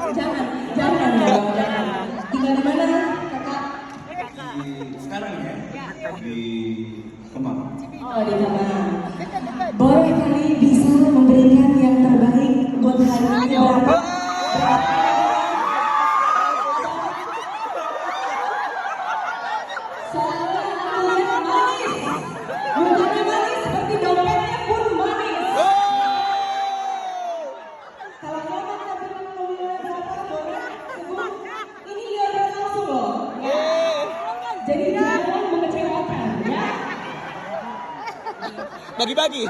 Jangan, jangan dong, jangan. Tinggal di mana, kakak? Sekarang ya, di Kemang. Oh, di Kemang. Boleh kali bisa memberikan yang terbaik buat hari ini berapa? Soalnya manis, bukannya manis seperti dompetnya pun manis. Kalau ngomong tapi ngomongnya berapa boleh sebut. Ini dia langsung loh, ya. Jadi jangan mengecewakan, ya. Bagi-bagi.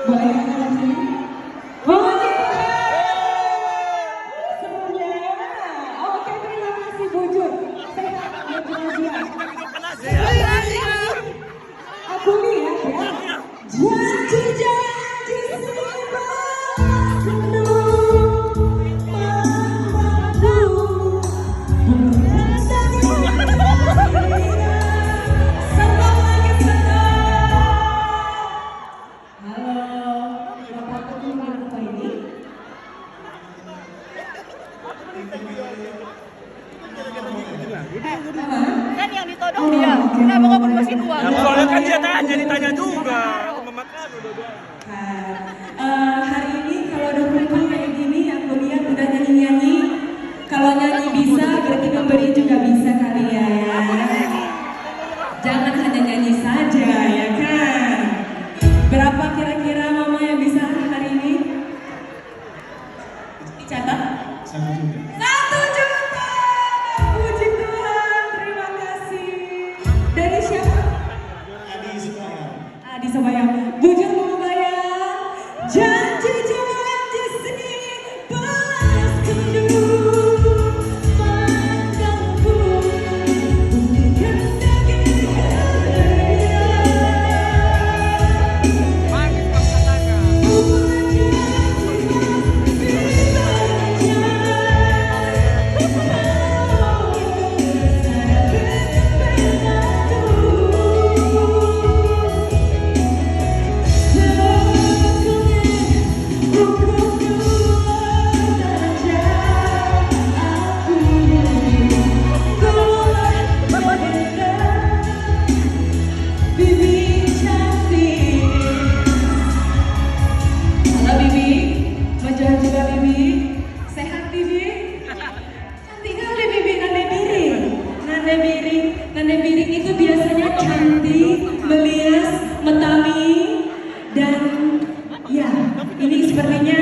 Boleh kan sini? Puji Tuhan! Semuanya. Oke, terima kasih Bujur. Sehat, bahagia. Aku lihat ya. Janji-janji sebagai penuh mampu senang lagi senang. Halo, Bapak Ketua apa ini? Apa? Kan yang ditodong dia. Kenapa nggak bermasih uang? Soalnya kan dia tanya, ditanya juga. Memakan udah. Hari ini kalau udah kumpul kayak gini, aku lihat udah nyanyi-nyanyi. Kalau nyanyi bisa, berarti memberi juga bisa kali ya. Jangan hanya nyanyi saja, ya kan? Berapa kira-kira mama yang bisa hari ini? Dicatat? 1 juta. 1 juta! Puji Tuhan, terima kasih. Dari siapa? Adi Subayang. Adi Sobayang. Bujur mau bayar. Janji-janji sini balas kendung pandangku berikan daging karya. Bibi cantik. Halo Bibi, menjual juga Bibi. Sehat Bibi? Cantik kali Bibi, Nane Biring. Nane Biring, Nane Biring itu biasanya cantik, melias, metami, dan ya, ini sepertinya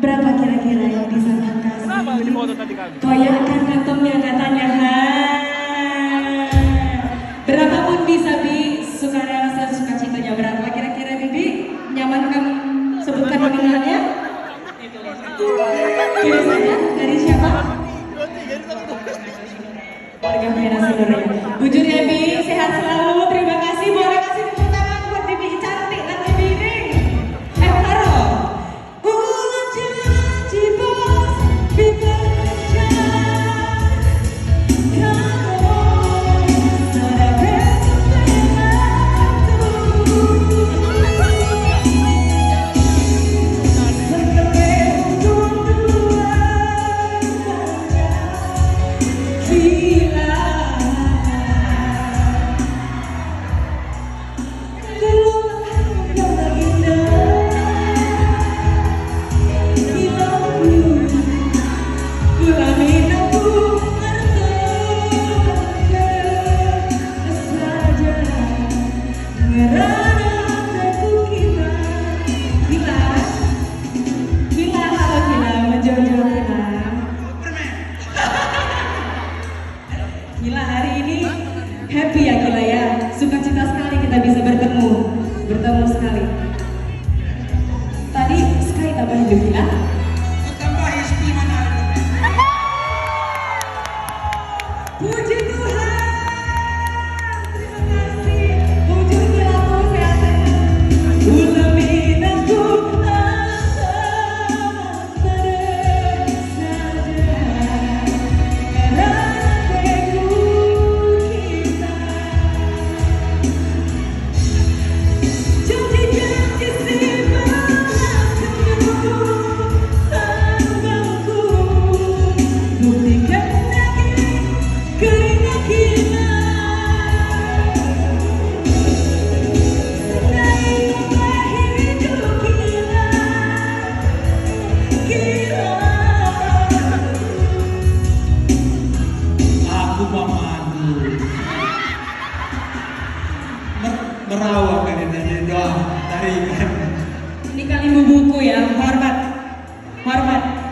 berapa kira-kira yang bisa kasih? Kenapa di foto tadi kami? Koyakan kantongnya katanya. Berapapun bisa Bi, suka rasa suka cintanya berapa kira-kira Bibi? Nyaman kamu sebutkan nominalnya? Pilih saja, dari siapa? Warga Merah seluruhnya. Bujur ya Bi, sehat selalu, terima kasih. Boleh kasih tepuk tangan buat Bibi cantik nanti Bibi. Haro. Janji bos, bekerja. Gila hari ini happy ya Gila ya, sukacita sekali kita bisa bertemu sekali. Tadi Sky tambah hidup Gila. Puji Tuhan, terima kasih. Bujur Gila tuh sehat-sehat. Bulan minatku Janji-janji si malam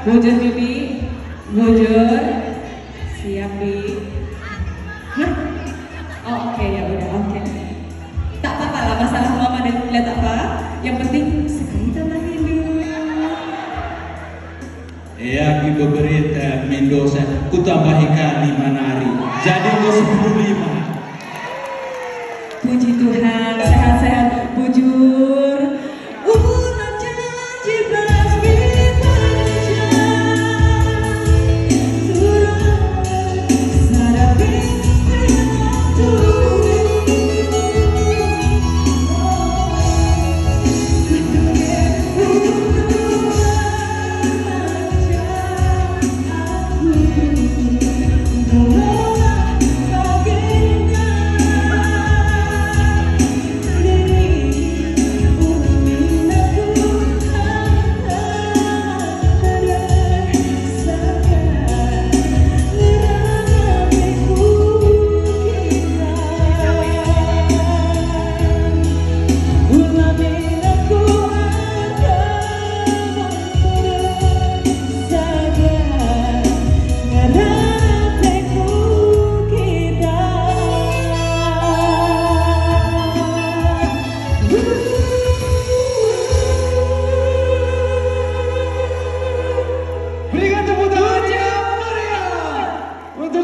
Bujur Bibi, bujur, siap Bi. Hah? Oh oke ya udah oke. Tak apa-apa lah masalah mama dan lihat apa. Yang penting sekali tangan ini. Ya ki beberita Mendoza ku tambahkan 5 nari jadi ke 10 5. Puji Tuhan, sehat-sehat, bujur.